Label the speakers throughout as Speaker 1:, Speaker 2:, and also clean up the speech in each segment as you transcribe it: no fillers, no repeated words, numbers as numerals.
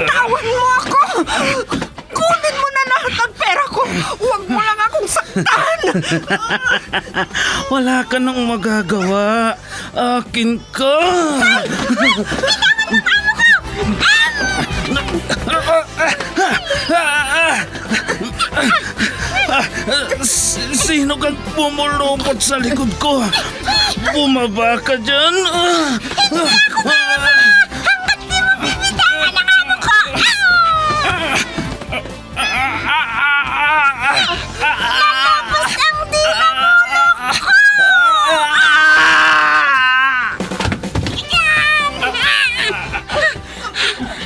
Speaker 1: Bitawan mo ako! Kunin mo na lahat ng pera ko! Huwag mo lang akong saktan!
Speaker 2: Wala ka nang magagawa. Akin ka. Sino kang pumulupot sa likod ko? Bumaba ka dyan.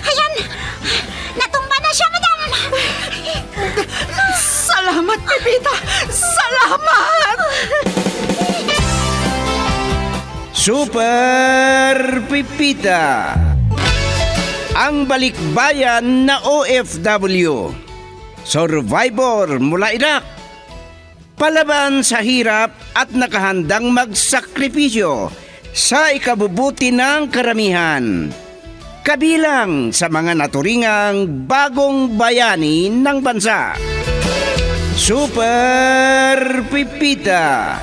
Speaker 3: Ayan! Natumba na siya, madam!
Speaker 1: Salamat, Pepita! Salamat!
Speaker 4: Super Pipita, ang balikbayan na OFW, survivor mula Iraq, palaban sa hirap at nakahandang magsakripisyo sa ikabubuti ng karamihan, kabilang sa mga naturingang bagong bayani ng bansa. Super Pipita,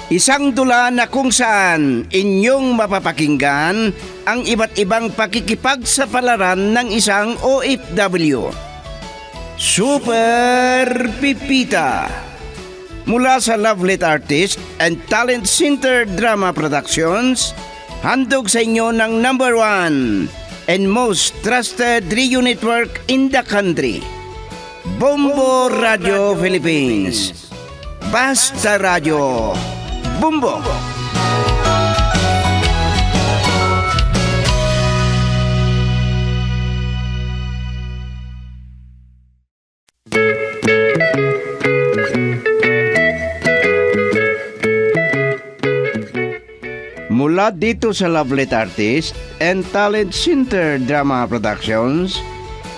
Speaker 4: isang dula na kung saan inyong mapapakinggan ang iba't ibang pakikipagsapalaran ng isang OFW. Super Pipita, mula sa Lovelet Artist and Talent Center Drama Productions, handog sa inyo ng #1 and most trusted radio network in the country, Bombo Radio Philippines. Basta Radio Bombo. Mula dito sa Lovelet Artist and Talent Center Drama Productions,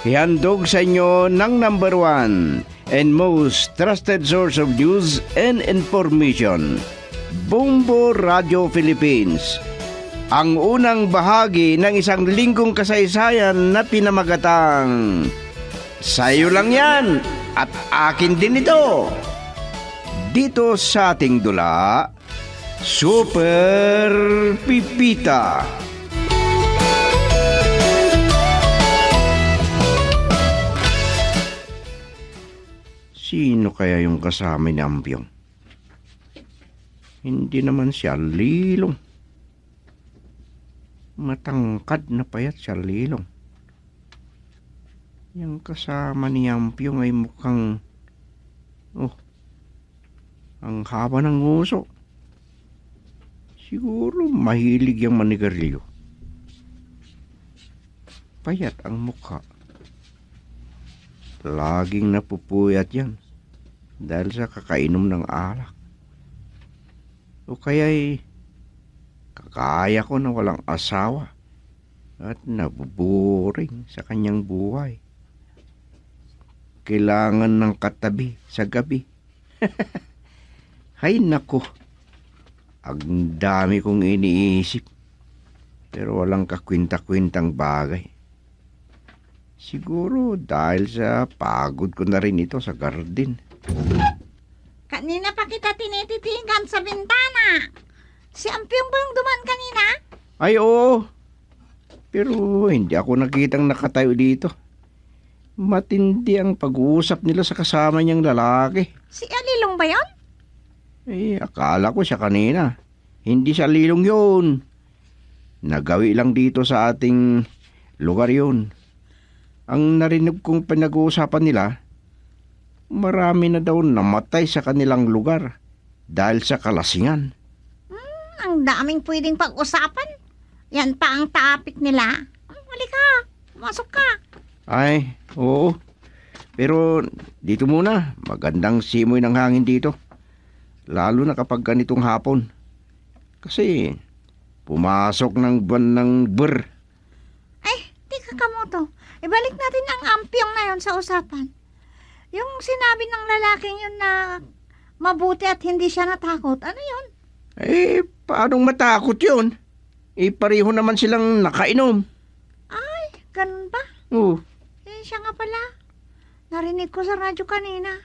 Speaker 4: ihandog sa inyo ng #1 and most trusted source of news and information, Bombo Radio Philippines. Ang unang bahagi ng isang linggong kasaysayan na pinamagatang "Sa'yo lang yan at akin din ito." Dito sa ating dula, Super Pipita. Sino kaya yung kasama ni Ambyong? Hindi naman siya Lilong. Matangkad na payat siya Lilong. Yung kasama ni Ambyong ay mukhang... ang haba ng nguso. Siguro mahilig yung manigarilyo. Payat ang mukha. Laging napupuyat yan dahil sa kakainom ng alak. O kaya'y kakaya ko na walang asawa at nabuburing sa kanyang buhay. Kailangan ng katabi sa gabi. Hay nako, ang dami kong iniisip pero walang kakwinta-kwintang bagay. Siguro dahil sa pagod ko na rin ito sa garden.
Speaker 3: Kanina pa kita tinititigan sa bintana. Si Ampiong ba yung duman kanina?
Speaker 4: Ay oo, pero hindi ako nakitang nakatayo dito. Matindi ang pag-uusap nila sa kasama niyang lalaki.
Speaker 3: Si Alilong ba yun?
Speaker 4: Akala ko siya kanina. Hindi siya Lilong yun. Nagawi lang dito sa ating lugar yun. Ang narinig kong pinag-uusapan nila, marami na daw namatay sa kanilang lugar dahil sa kalasingan.
Speaker 3: Ang daming pwedeng pag-usapan. Yan pa ang topic nila. Halika, masok ka.
Speaker 4: Ay, oo. Pero dito muna, magandang simoy ng hangin dito. Lalo na kapag ganitong hapon. Kasi pumasok ng buwan ng ber.
Speaker 3: Ay, tika ka mo to. Ibalik natin ang Ampiong na yon sa usapan. Yung sinabi ng lalaking yun na mabuti at hindi siya natakot. Ano yun?
Speaker 4: Paanong matakot yun? Pareho naman silang nakainom.
Speaker 3: Ay, ganun ba?
Speaker 4: Oo.
Speaker 3: siya nga pala. Narinig ko sa radyo kanina.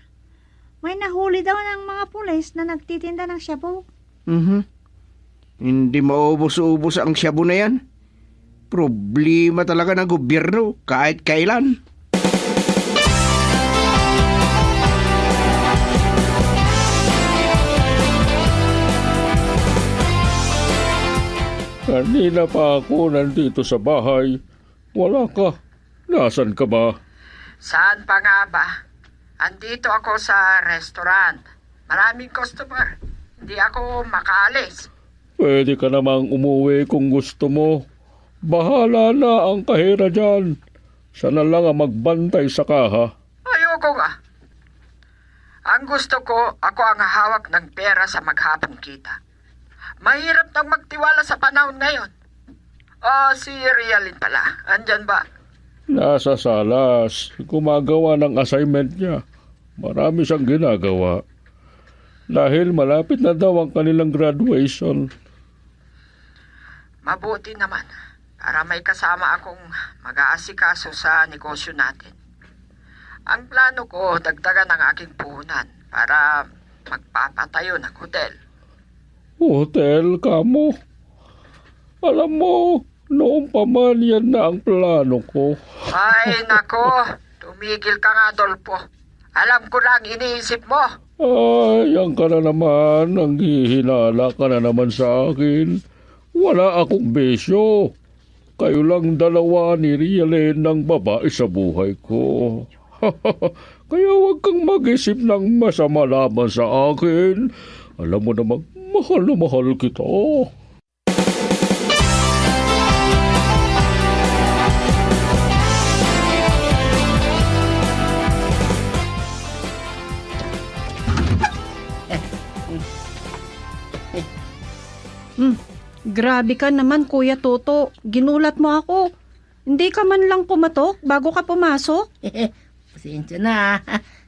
Speaker 3: May nahuli daw ng mga pulis na nagtitinda ng shabu.
Speaker 4: Hindi maubos-ubos ang shabu na yan. Problema talaga ng gobyerno kahit kailan.
Speaker 5: Kanina pa ako nandito sa bahay. Wala ka. Nasaan ka ba?
Speaker 1: Saan pa nga ba? Andito ako sa restaurant. Maraming customer. Hindi ako makaalis.
Speaker 5: Pwede ka namang umuwi kung gusto mo. Bahala na ang kahira dyan. Sana lang ang magbantay sa kaha.
Speaker 1: Ayoko nga. Ang gusto ko, ako ang hawak ng pera sa maghapong kita. Mahirap nang magtiwala sa panahon ngayon. Si Rialin pala. Andyan ba?
Speaker 5: Nasa salas. Gumagawa ng assignment niya. Marami siyang ginagawa. Dahil malapit na daw ang kanilang graduation.
Speaker 1: Mabuti naman. Para may kasama akong mag-aasikaso sa negosyo natin. Ang plano ko, dagdagan ang aking puhunan para magpapatayo ng hotel.
Speaker 5: Hotel ka mo? Alam mo, noong pa man yan na ang plano ko.
Speaker 1: Ay, nako. Tumigil ka nga, Dolpo. Alam ko lang iniisip mo.
Speaker 5: Ay, yan ka na naman. Nanghihinala ka na naman sa akin. Wala akong besyo. Kayo lang dalawa ni Rialin ng babae sa buhay ko. Kaya huwag kang mag-isip ng masama laban sa akin. Alam mo namang mahal na mahal kita.
Speaker 6: Grabe ka naman, Kuya Toto. Ginulat mo ako. Hindi ka man lang pumatok bago ka pumasok?
Speaker 7: Pasensya na.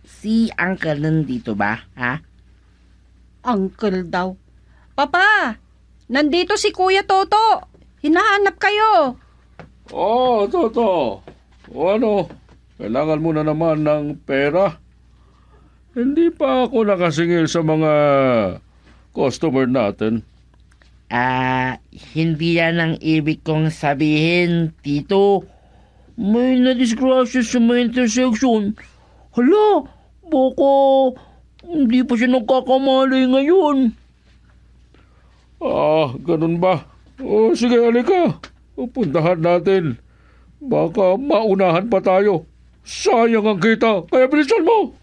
Speaker 7: Si Uncle nandito ba, ha?
Speaker 6: Uncle daw. Papa, nandito si Kuya Toto. Hinahanap kayo.
Speaker 5: Toto. Ano? Kailangan mo na naman ng pera? Hindi pa ako nakasingil sa mga customer natin.
Speaker 7: Hindi yan ang ibig kong sabihin, Tito. May nadisgrasya sa may intersection. Hala, baka hindi pa siya nagkakamali ngayon.
Speaker 5: Ganun ba? Sige, halika. Puntahan natin. Baka maunahan pa tayo. Sayang ang kita, kaya bilisan mo.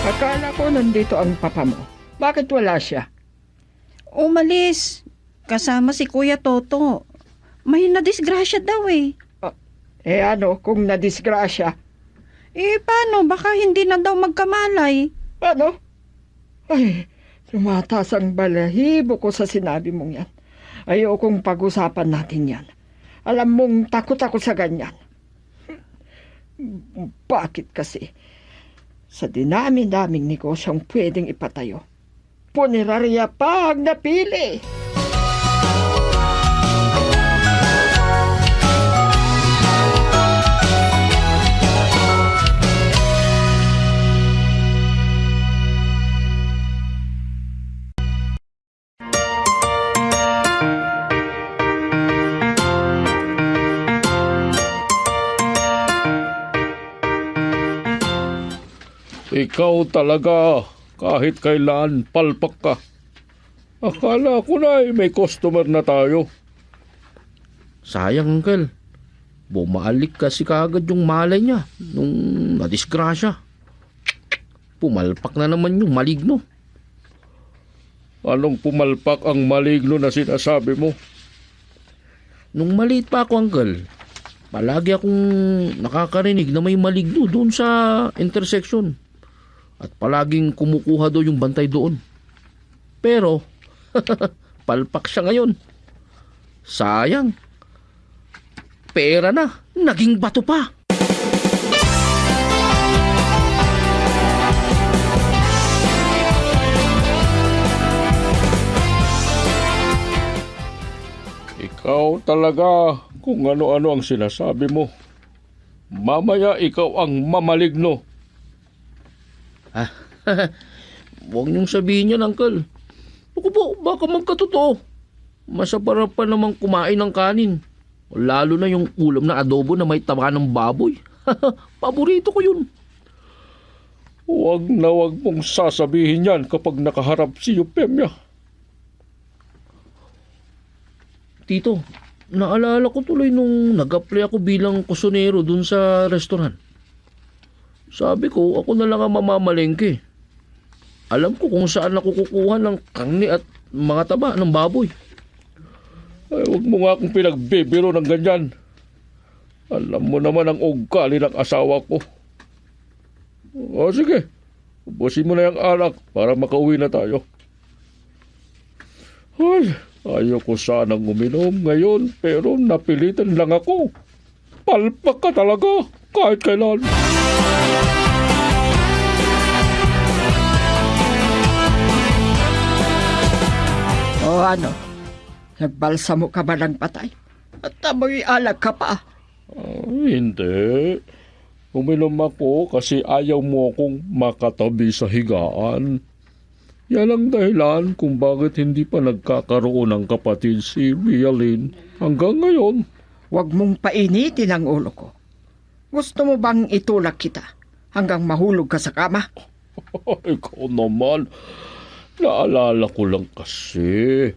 Speaker 8: Akala ko nandito ang papa mo. Bakit wala siya?
Speaker 6: Umalis. Kasama si Kuya Toto. May nadisgrasya daw eh.
Speaker 8: Ano kung nadisgrasya?
Speaker 6: Paano? Baka hindi na daw magkamalay.
Speaker 8: Ano? Ay, tumataas ang balahibo ko sa sinabi mong yan. Ayokong pag-usapan natin yan. Alam mong takot ako sa ganyan. Bakit kasi? Sa dinami-daming negosyong pwedeng ipatayo, punerarya pa ang napili.
Speaker 5: Ikaw talaga, kahit kailan, palpak ka. Akala ko na may customer na tayo.
Speaker 7: Sayang, Uncle. Bumalik kasi kaagad yung malay niya nung nadisgrasya. Pumalpak na naman yung maligno.
Speaker 5: Anong pumalpak ang maligno na sinasabi mo?
Speaker 7: Nung maliit pa ako, Uncle, palagi akong nakakarinig na may maligno doon sa intersection. At palaging kumukuha daw yung bantay doon. Pero, palpak siya ngayon. Sayang. Pera na, naging bato pa.
Speaker 5: talaga kung ano-ano ang sinasabi mo. Mamaya ikaw ang mamaligno.
Speaker 7: Huwag niyong sabihin yan, Uncle. Ako po, baka magkatotoo. Masarap pa namang kumain ng kanin. Lalo na yung ulam na adobo na may taba ng baboy. Paborito ko yun.
Speaker 5: Huwag mong sasabihin yan kapag nakaharap si Eupemia.
Speaker 7: Tito, naalala ko tuloy nung nag-apply ako bilang kusinero dun sa restaurant. Sabi ko, ako na lang ang mamamalengke. Alam ko kung saan ako kukuha ng karne at mga taba ng baboy.
Speaker 5: Ay, huwag mo nga akong pinagbibiro ng ganyan. Alam mo naman ang ugali ng asawa ko. O sige, ubusin mo na yung alak para makauwi na tayo. Ay, ayoko sanang uminom ngayon pero napilitan lang ako. Palpak ka talaga kahit kailan.
Speaker 8: O ano? Nagbalsamo ka ba ng patay? At amoy alak ka pa.
Speaker 5: Hindi. Uminom ako kasi ayaw mo akong makatabi sa higaan. Yan ang dahilan kung bakit hindi pa nagkakaroon ng kapatid si Rialyn hanggang ngayon.
Speaker 8: Huwag mong painitin ang ulo ko. Gusto mo bang itulak kita hanggang mahulog ka sa kama?
Speaker 5: Ikaw naman, naalala ko lang kasi.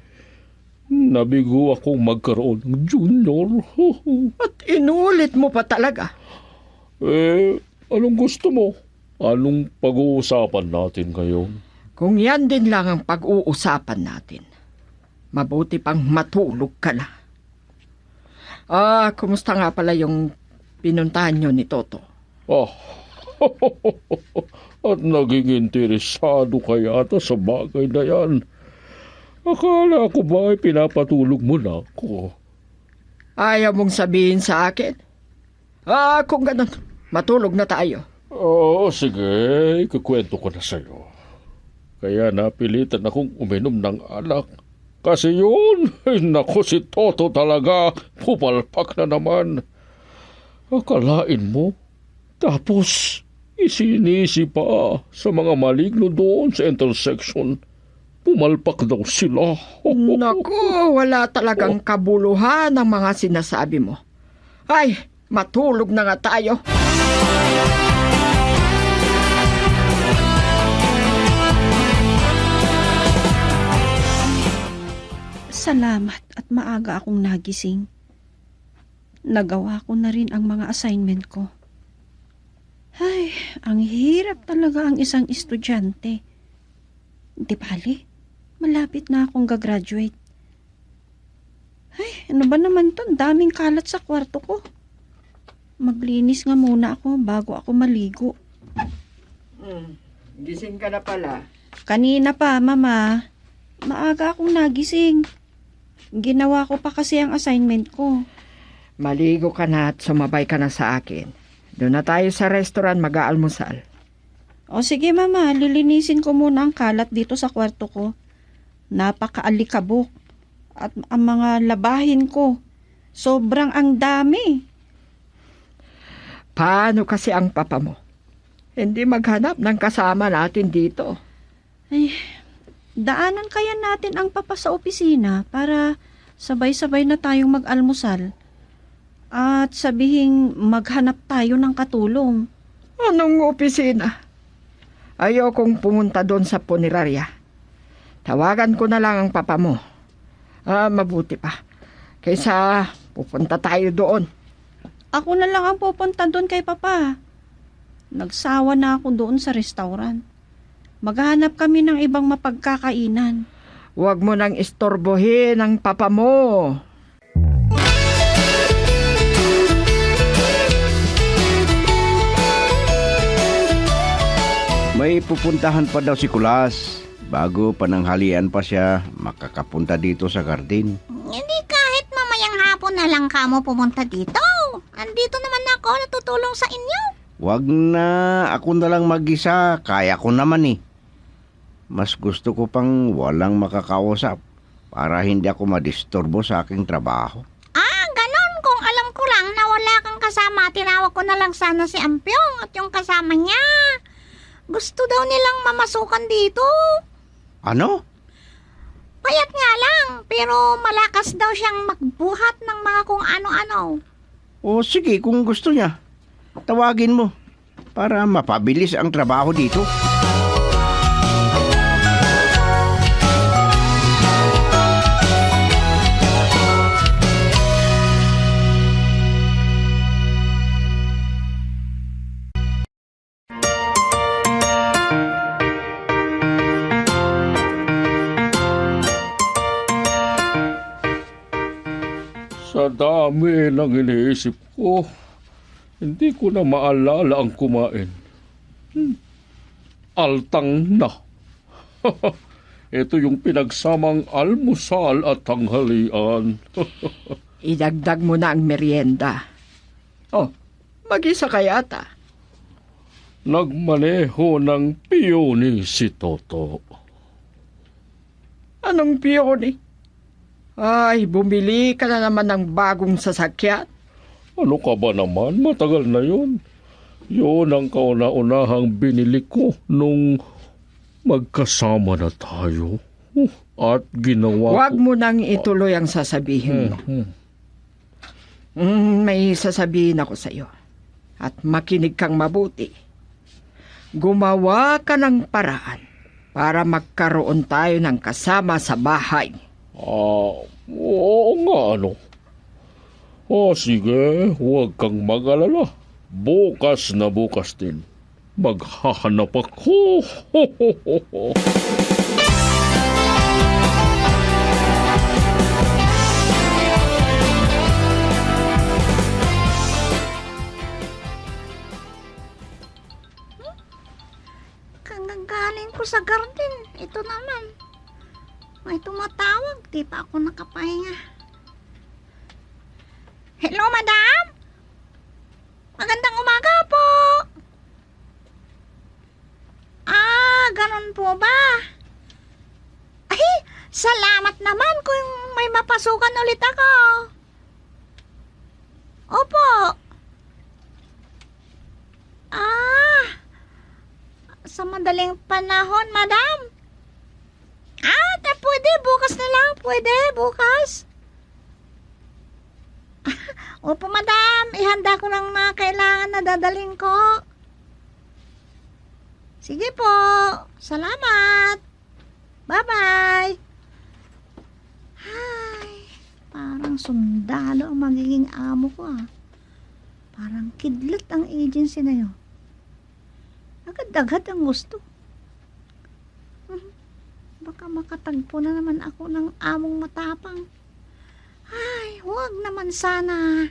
Speaker 5: Nabigo akong magkaroon ng junior.
Speaker 8: At inulit mo pa talaga.
Speaker 5: Anong gusto mo? Anong pag-uusapan natin ngayon?
Speaker 8: Kung yan din lang ang pag-uusapan natin, mabuti pang matulog ka na. Kumusta nga pala yung pinuntahan nyo ni Toto?
Speaker 5: At naging interesado ka yata sa bagay na yan. Akala ko ba ay pinapatulog mo na ako?
Speaker 8: Ayaw mong sabihin sa akin? Kung ganun, matulog na tayo.
Speaker 5: Sige, ikukwento ko na sa'yo. Kaya napilitan akong uminom ng alak. Kasi yun, naku si Toto talaga, pupalpak na naman. Akalain mo, tapos isinisi pa sa mga maligno doon sa intersection. Pumalpak daw sila.
Speaker 8: Naku, wala talagang kabuluhan ang mga sinasabi mo. Ay, matulog na nga tayo.
Speaker 6: Salamat at maaga akong nagising. Nagawa ko na rin ang mga assignment ko. Ay, ang hirap talaga ang isang estudyante. Di bali, malapit na akong gagraduate. Ay, ano ba naman to? Daming kalat sa kwarto ko. Maglinis nga muna ako bago ako maligo.
Speaker 8: Gising ka na pala.
Speaker 6: Kanina pa, Mama. Maaga akong nagising. Ginawa ko pa kasi ang assignment ko.
Speaker 8: Maligo ka na at sumabay ka na sa akin. Doon na tayo sa restaurant mag-aalmusal.
Speaker 6: O sige, Mama, lilinisin ko muna ang kalat dito sa kwarto ko. Napakaalikabok. At ang mga labahin ko, sobrang ang dami.
Speaker 8: Paano kasi ang papa mo? Hindi maghanap ng kasama natin dito.
Speaker 6: Ay, daanan kaya natin ang papa sa opisina para sabay-sabay na tayong mag-almusal. At sabihing maghanap tayo ng katulong.
Speaker 8: Anong opisina? Ayokong pumunta doon sa punerarya. Tawagan ko na lang ang papa mo. Mabuti pa. Kaysa pupunta tayo doon.
Speaker 6: Ako na lang ang pupunta doon kay papa. Nagsawa na ako doon sa restaurant. Maghanap kami ng ibang mapagkakainan.
Speaker 8: Huwag mo nang istorbohin ang papa mo.
Speaker 4: May pupuntahan pa daw si Kulas. Bago pananghalian pa siya makakapunta dito sa garden.
Speaker 3: Hindi kahit mamayang hapon na lang kamo pumunta dito. Andito naman ako natutulong sa inyo.
Speaker 4: Wag na, ako na lang mag-isa. Kaya ko naman eh. Mas gusto ko pang walang makakausap para hindi ako madisturbo sa aking trabaho.
Speaker 3: ko na lang sana si Ampyong at yung kasama niya. Gusto daw nilang mamasukan dito.
Speaker 4: Ano?
Speaker 3: Payat nga lang, pero malakas daw siyang magbuhat ng mga kung ano-ano.
Speaker 4: O sige, kung gusto niya, tawagin mo para mapabilis ang trabaho dito.
Speaker 5: Sa dami ng iniisip ko, hindi ko na maalala ang kumain. Altang na. Ito yung pinagsamang almusal at tanghalian.
Speaker 8: Idagdag mo na ang merienda. Oh, mag-isa ka yata.
Speaker 5: Nagmaneho ng piyoni si Toto.
Speaker 8: Anong piyon eh? Ay, bumili ka na naman ng bagong sasakyan.
Speaker 5: Ano ka ba naman? Matagal na yun. Yun ang kauna-unahang binili ko nung magkasama na tayo. At ginawa
Speaker 8: Huwag
Speaker 5: ko...
Speaker 8: mo nang ituloy ang sasabihin mo. May sasabihin ako sa iyo. At makinig kang mabuti. Gumawa ka ng paraan para magkaroon tayo ng kasama sa bahay.
Speaker 5: Oo nga ano. Sige, huwag kang mag-alala. Bukas na bukas din. Maghahanap ako.
Speaker 3: Kagagaling ko sa garden. Ito naman. May tumatawag. Di pa ako nakapahinga. Hello, madam? Magandang umaga po. Ganun po ba? Ay, salamat naman kung may mapasukan ulit ako. Opo. Sa madaling panahon, madam. Pwede, bukas na lang. Pwede, bukas. Opo, madam. Ihanda ko lang na kailangan na dadaling ko. Sige po. Salamat. Bye-bye. Ay, parang sundalo ang magiging amo ko Parang kidlat ang agency na yun. Agad-agad ang gusto. Baka makatagpo na naman ako ng among matapang. Ay, huwag naman sana.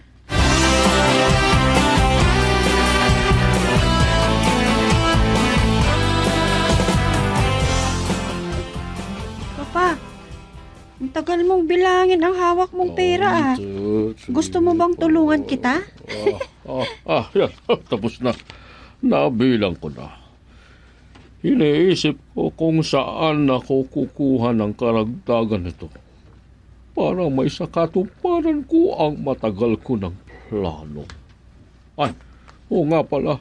Speaker 6: Papa, ang tagal mong bilangin ang hawak mong pera Gusto mo bang tulungan kita?
Speaker 5: Yan. Tapos na. Nabilang ko na. Iniisip ko kung saan ako kukuha ng karagdagan nito para may sakatuparan ko ang matagal ko ng plano. Ay, oo nga pala.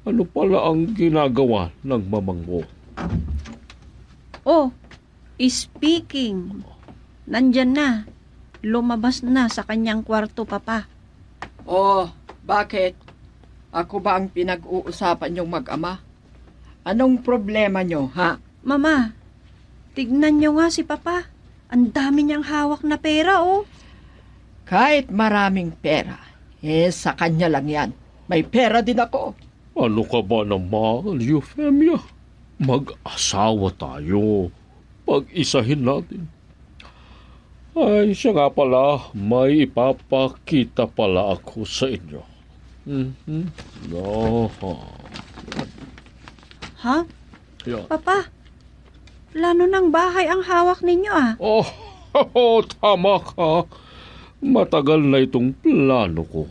Speaker 5: Ano pala ang ginagawa ng mamang mo?
Speaker 6: Oh, speaking. Nandyan na. Lumabas na sa kanyang kwarto, Papa.
Speaker 8: Oh, bakit? Ako ba ang pinag-uusapan niyong mag-ama? Anong problema niyo, ha?
Speaker 6: Mama, tignan niyo nga si Papa. Ang dami niyang hawak na pera,
Speaker 8: Kahit maraming pera, sa kanya lang yan. May pera din ako.
Speaker 5: Ano ka ba naman, Euphemia? Mag-asawa tayo. Pag-isahin natin. Ay, siya nga pala, may ipapakita pala ako sa inyo. No.
Speaker 6: Ha?
Speaker 5: Yan.
Speaker 6: Papa, plano ng bahay ang hawak ninyo,
Speaker 5: Tama ka. Matagal na itong plano ko.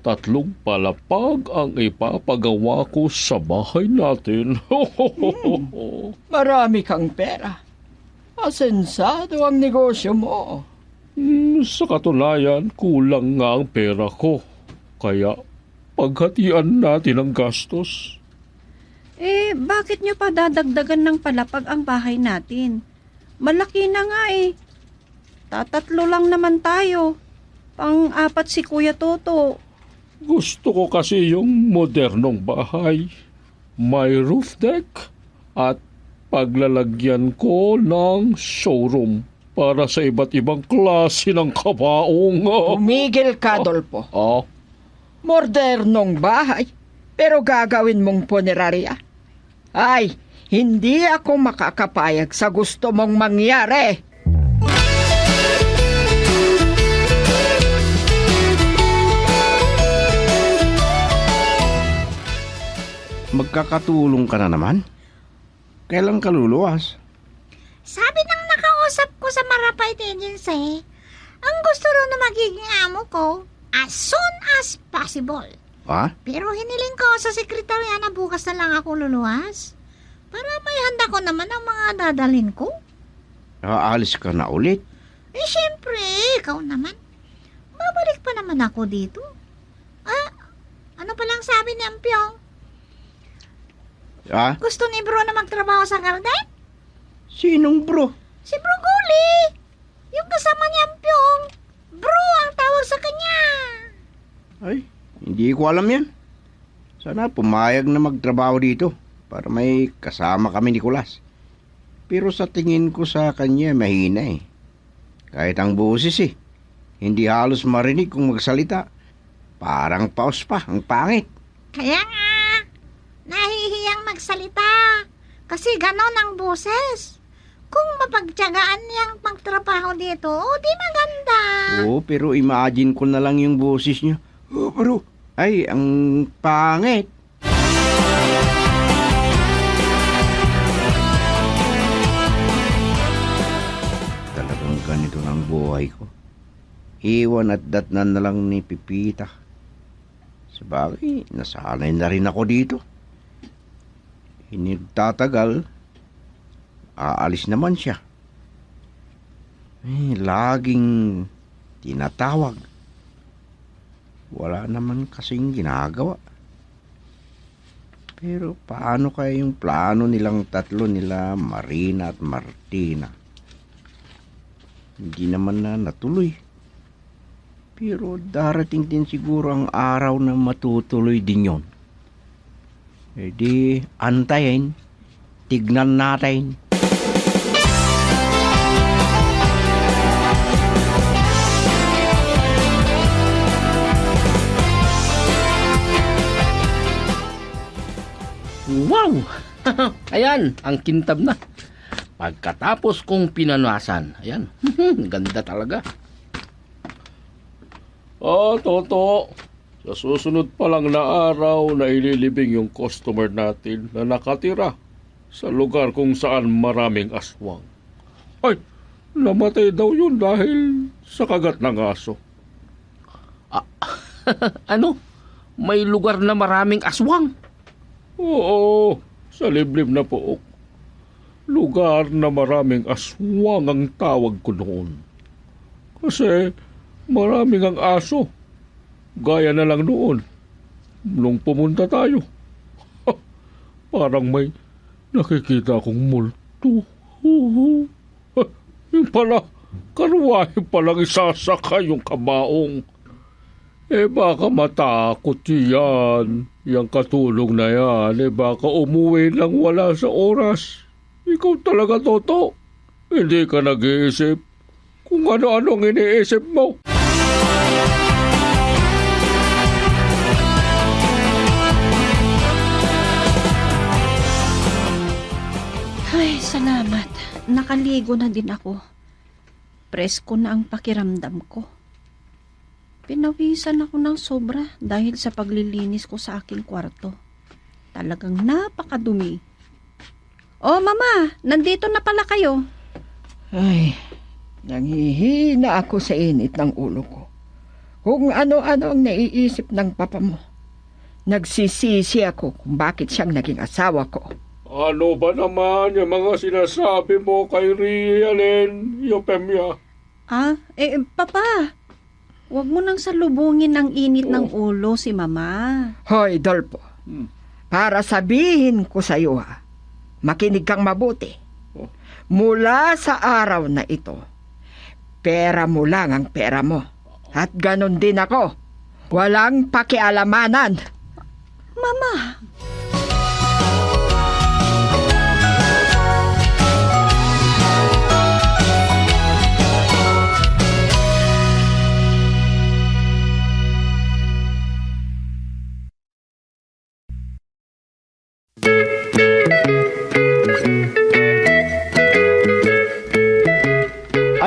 Speaker 5: 3 palapag ang ipapagawa ko sa bahay natin.
Speaker 8: Marami kang pera. Asensado ang negosyo mo.
Speaker 5: Sa katunayan, kulang nga ang pera ko. Kaya paghatian natin ang gastos.
Speaker 6: Bakit nyo pa dadagdagan ng palapag ang bahay natin? Malaki na nga eh. Tatatlo lang naman tayo. Pang-apat si Kuya Toto.
Speaker 5: Gusto ko kasi yung modernong bahay. May roof deck at paglalagyan ko ng showroom para sa iba't ibang klase ng kabaong.
Speaker 8: Tumigil ka, Dolpo.
Speaker 5: Ah,
Speaker 8: Modernong bahay, pero gagawin mong punerarya. Ay, hindi ako makakapayag sa gusto mong mangyari.
Speaker 4: Magkakatulong ka na naman? Kailan ka luluwas?
Speaker 3: Sabi ng nakausap ko sa Marapait Agency, ang gusto rin na magiging amo ko as soon as possible.
Speaker 4: Ha?
Speaker 3: Pero hiniling ko sa sekretarya na bukas na lang ako luluwas para may handa ko naman ang mga dadalhin ko.
Speaker 4: Aalis ka na ulit?
Speaker 3: Siyempre, ikaw naman. Babalik pa naman ako dito. Ano palang sabi ni Ampyong?
Speaker 4: Ha?
Speaker 3: Gusto ni Bro na magtrabaho sa garden?
Speaker 4: Sinong bro?
Speaker 3: Si Bro Guli. Yung kasama ni Ampyong. Bro ang tawag sa kanya.
Speaker 4: Ay, hindi ko alam yan. Sana pumayag na magtrabaho dito para may kasama kami ni Kulas. Pero sa tingin ko sa kanya, mahina eh. Kahit ang boses eh. Hindi halos marinig kung magsalita. Parang paus pa, ang pangit.
Speaker 3: Kaya nga, nahihiyang magsalita. Kasi ganon ang boses. Kung mapagtyagaan niyang magtrabaho dito, di maganda.
Speaker 4: Oo, pero imagine ko na lang yung boses niya. Oh, pero, ay, ang pangit. Talagang ganito ng buhay ko. Iwan at datnan na lang ni Pipita. Sabagay, nasanay na rin ako dito. Hindi tatagal, aalis naman siya. Laging tinatawag. Wala naman kasing ginagawa. Pero paano kaya yung plano nilang tatlo nila, Marina at Martina? Hindi naman na natuloy. Pero darating din siguro ang araw na matutuloy din yon. E di, antayin. Tignan natin.
Speaker 7: Wow! Ayan, ang kintab na. Pagkatapos kong pinanasan, ayan, ganda talaga.
Speaker 5: Toto, sa susunod pa lang na araw na ililibing yung customer natin na nakatira sa lugar kung saan maraming aswang. Ay, namatay daw yun dahil sa kagat ng aso.
Speaker 7: Ano? May lugar na maraming aswang?
Speaker 5: Oo, sa liblib na pook. Lugar na maraming aswang ang tawag ko noon. Kasi maraming ang aso. Gaya na lang noon. Nung pumunta tayo. Parang may nakikita akong multo. Yung pala, karwahe palang isasaka yung kabaong. Baka matakot yan. Yang katulong na yan, baka umuwi lang wala sa oras. Ikaw talaga, Toto. Hindi ka nag-iisip kung ano-ano ang iniisip mo.
Speaker 6: Ay, salamat. Nakaligo na din ako. Presko na ang pakiramdam ko. Pinawisan ako ng sobra dahil sa paglilinis ko sa aking kwarto. Talagang napakadumi. Oh, Mama, nandito na pala kayo.
Speaker 8: Ay, nanghihina ako sa init ng ulo ko. Kung ano-ano ang naiisip ng papa mo. Nagsisisi ako kung bakit siyang naging asawa ko.
Speaker 5: Ano ba naman yung mga sinasabi mo kay Rialen, Eupemia?
Speaker 6: Papa, Huwag mo nang salubungin ng init ng ulo si Mama.
Speaker 8: Hoy, Dolpo. Para sabihin ko sa iyo, makinig kang mabuti. Mula sa araw na ito, pera mo lang ang pera mo. At ganon din ako. Walang pakialamanan.
Speaker 6: Mama!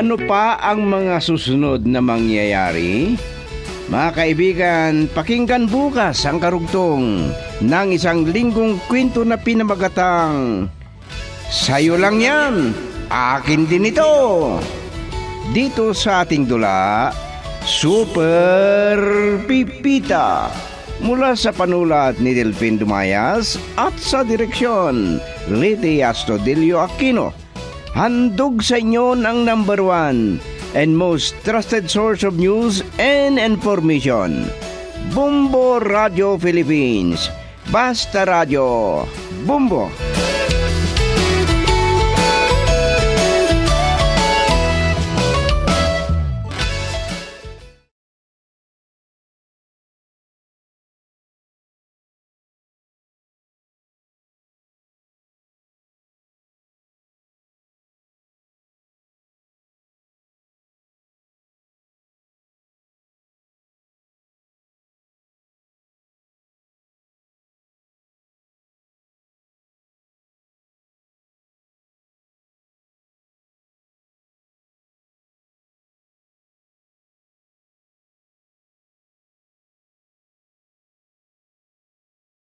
Speaker 4: Ano pa ang mga susunod na mangyayari? Mga kaibigan, pakinggan bukas ang karugtong ng isang linggong kwento na pinamagatang Sa'yo lang yan, akin din ito. Dito sa ating dula, Super Pipita. Mula sa panulat ni Delfin Dumayas at sa direksyon Liti Astudillo Aquino. Handog sa inyo ng number 1 and most trusted source of news and information. Bumbo Radio Philippines. Basta Radio. Bumbo.